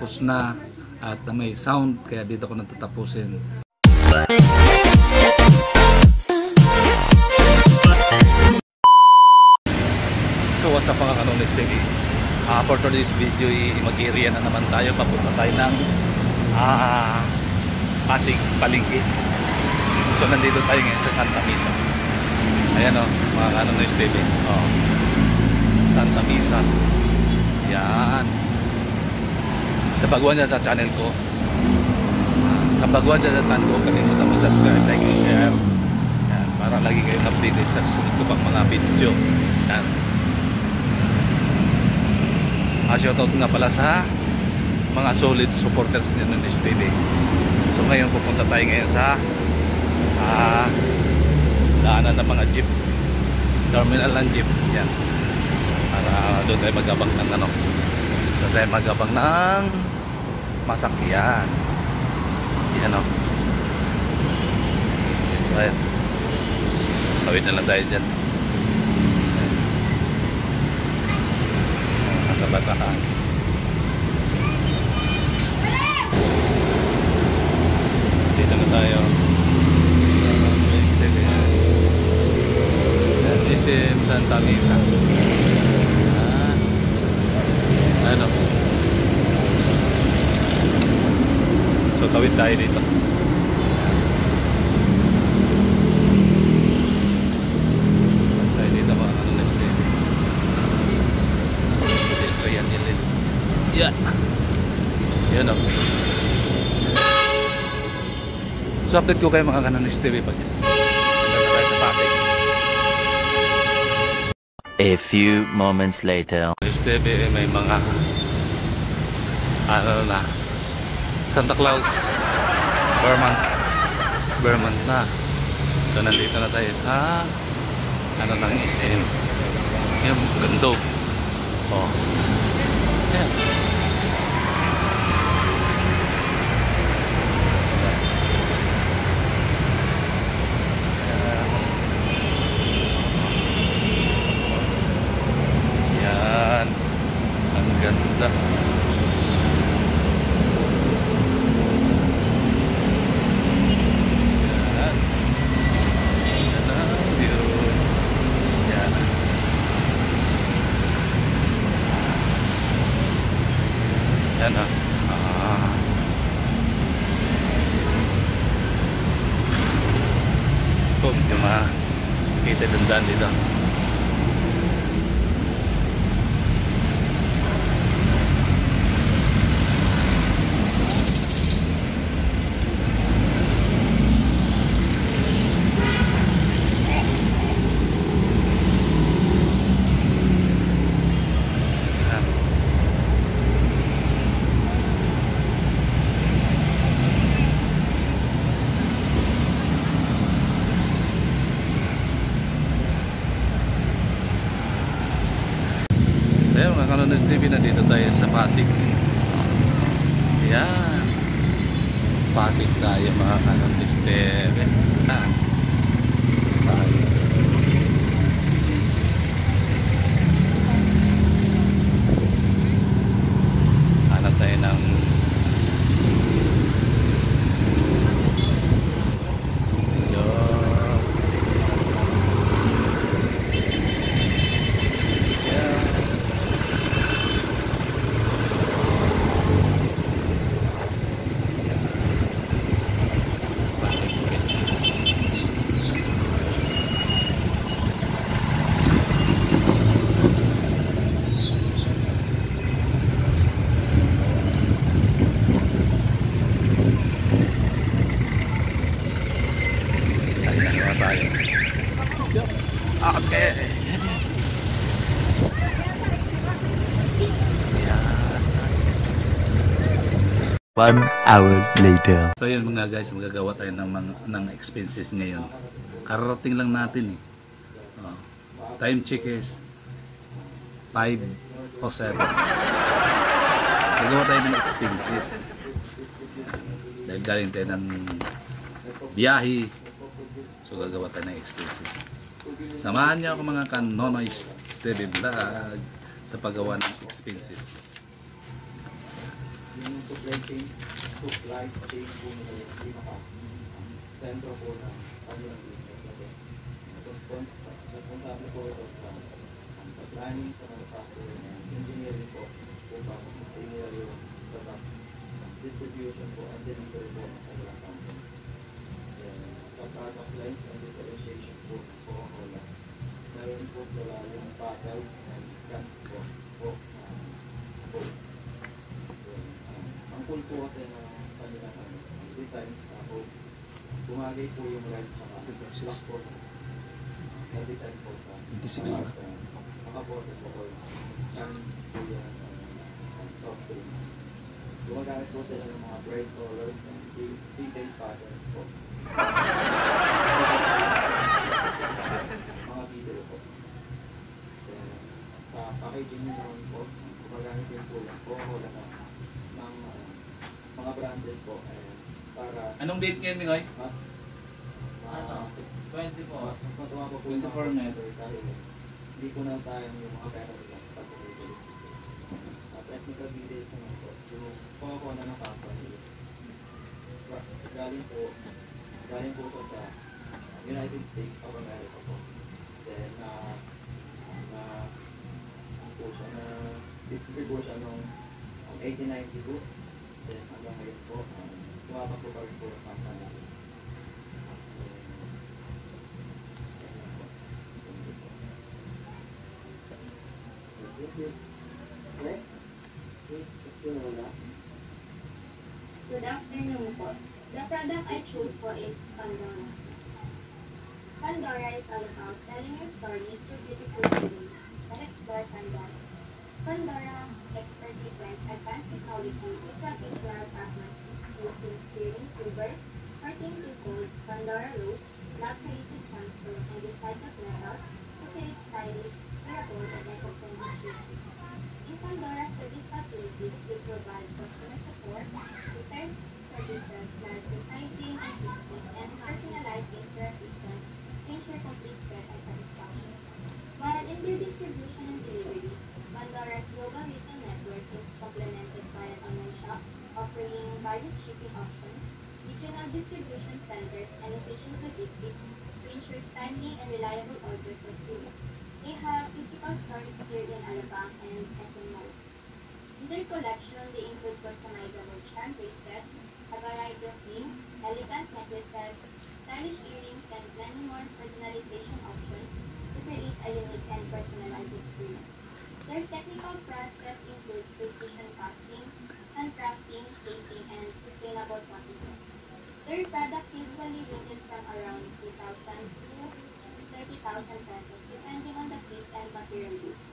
tapos na at may sound, kaya dito ko natatapusin. So what's up mga Kanonis TV? For today's video, mag-area na naman tayo. Papunta tayo ng Pasig Palengke. So nandito tayo ngayon sa Santa Misa. Ayan o, mga Kanonis TV. Santa Misa. Yan. Sa baguhan dyan sa channel ko. Kalimutan mo subscribe, like, and share. Yan, para lagi kayong updated sa susunod ko pang mga video. Yan. Shoutout nga pala sa mga solid supporters ni Kanonis TV. So ngayon pupunta tayo ngayon sa daanan ng mga jeep, terminal ng jeep. Yan. Para doon tayo magabang ng doon tayo magabang ng masakyan. Yan o. Ayan. Tawid na lang tayo dyan. Kabataan. Dito na tayo. Isim Santa Misa. Ano? So tawid tayo dito. Tayo dito mga Kanonis TV. Pedestrian nila. Yan. Yan o. So update ko kayo mga Kanonis TV pag tayo sa Pasig. A few moments later. Kanonis TV may mga Santa Claus Vermont na. So nandito na tayo sa ng SM. Yung gando. Ayan. Yan. Ang ganda. Yan ha. Ito, medyo makita dandan dito. Ayan mga Kanonis TV, nandito tayo sa Pasig. Ayan. Pasig tayo mga Kanonis TV. Hanap tayo ng okay. One hour later. So yun mga guys, magagawa tayo ng expenses ngayon. Kararating lang natin eh. Time check is 5 o 7. Gagawa tayo ng expenses. Dahil galing tayo ng biyahe. So gagawa tayo ng expenses. Samahan niyo ako mga Kanonis TV Vlog sa paggawa ng expenses. yung supply chain po nila yung pinaka-sentro po ng kanilang business. Responsable po ito sa planning, sa manufacturing, and engineering po para ma-engineer yung product distribution po and delivery po ng kanilang company. Sa product lines and differentiation po ng Coca-Cola, meron po sila yung bottle and can po. Ang cool po kasi ng kanilang design po, bumagay po yung red sa black po na design po sa 26 na. makabote po or can po yung soft drink. Gumagamit po sila ng mga bright colors and detailed patterns po. Mga video po. Sa packaging nyo naman po, gumagamit yung po ng Coca-Cola ng mga branded po para Anong date ngayon, Mikoy? 20 po. Matuwa po po yung 24 na ito. dahil hindi ko na tayo yung mga pera nila pag pinili. Technical details naman po. Yung Coca-Cola ng company. Galing po sa United States of America po. Then, distribute po siya noong 1892. Then, hanggang ngayon po, tumapak po kami po ang company. Next, Miss Espinola. Good afternoon po. The product I chose po is Pandora. Pandora is all about telling your story through beautiful stories that explore Pandora. Pandora expertly blends advanced technology with traditional craftsmanship using steering silver, 14 gold, Pandora rose, lab created sandstone, and recycled metals to create stylish, durable, and eco-friendly shoes. In Pandora service facilities, we provide customer support, prepared services like resizing and fixing, and personalized care assistance to ensure complete care and satisfaction. While in their distribution and delivery, Pandora's global retail network is complemented by an online shop offering various shipping options, regional distribution centers, and efficient logistics to ensure timely and reliable order fulfillment. They have physical stores here in Alabang and SM Mall. In their collection, they include customizable charm bracelets, a variety of rings, elegant necklaces, stylish earrings, and many more personalization options to create a unique and personalized experience. Their technical process includes precision casting, handcrafting, plating, and sustainable practices. Their product usually ranges from around 2,000 to 30,000 pesos, depending on the piece and material used.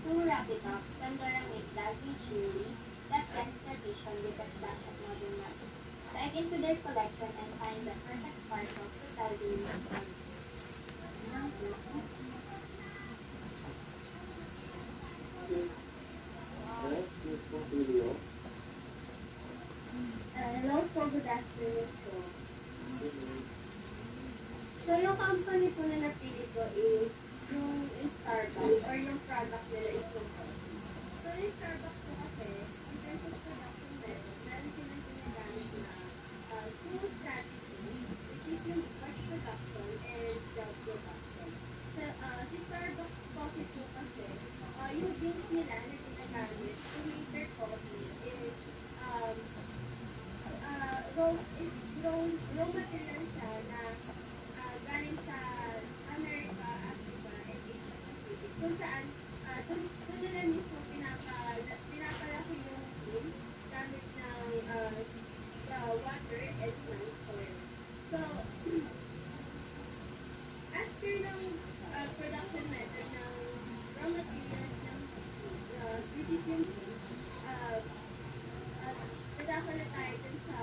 To wrap it up, Pandora makes dazzling jewelry that blends tradition with a splash of modern magic. Dive into their collection and find the perfect sparkle to tell the unique story. Next, Miss Pompilio. Hello po, good afternoon po. So, yung company po na napili ko is yung Starbucks or yung product nila is yung coffee. So, yung Starbucks po kasi, in terms of production method, meron silang ginagamit na two strategies, which is yung batch production and job production. So, si Starbucks coffee po kasi, yung beans nila na ginagamit to make their coffee is raw material siya na galing sa America, Africa, and Asia Pacific. Kung saan, doon nila mismo pinapalaki yung bean gamit ng water and plant oil. So, after ng production method ng raw materials ng which is yung dadako na tayo dun sa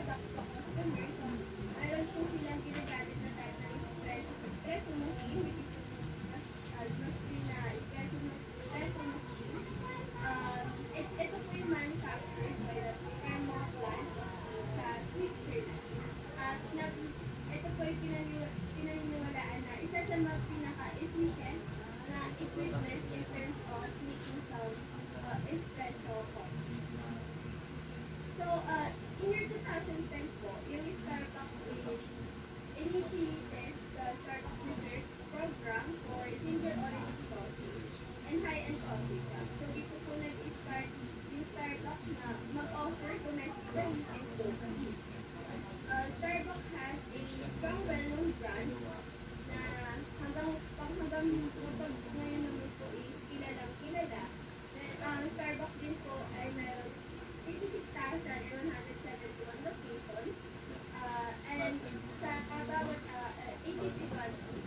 Starbucks po customer. So, mayroon po silang ginagamit na type ng espresso machine, which is machine na espresso machine. Ito po yung manufactured by the Cremo plant sa Switzerland. At ito po yung pinaniniwalaan na isa sa mga pinaka-efficient na equipment in terms of making some espresso coffee. So, in year 2010 po, yung Starbucks initiated the Starbucks Research Program for single origin coffee and high-end coffee shop. So, dito po nag-start yung Starbucks na mag-offer domestically and globally. Starbucks has a strong well-known brand na hanggang ngayon naman po is kilalang kilala. Starbucks din po ay meron 86,171 locations and sa bawat 83 countries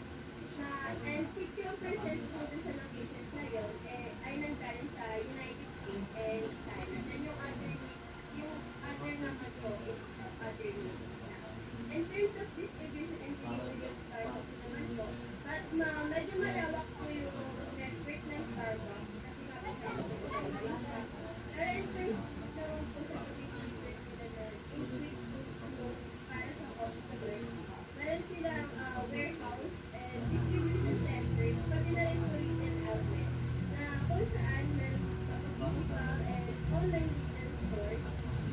na and 61% po dun sa locations na yun ay nanggaling sa United States and China. And yung other naman po is other nations. In terms of distribution and delivery of Starbucks naman po, medyo malawak po yung network ng Starbucks kasi nga po pero in terms naman po sa pag-deliver nila na in-quick para sa customer, meron silang warehouse and distribution center, pati na rin po retail outlet na kung saan meron physical and online retail stores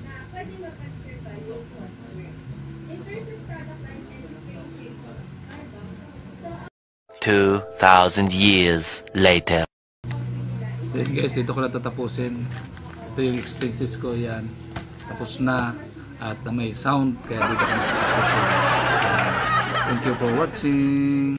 na pwede mag-serve yung customer. In terms of product line and differentiation, so 2,000 years later. So yun guys, dito ko na tatapusin. Ito yung expenses ko, yan. Tapos na. At may sound, kaya dito ko na tatapusin. Thank you for watching.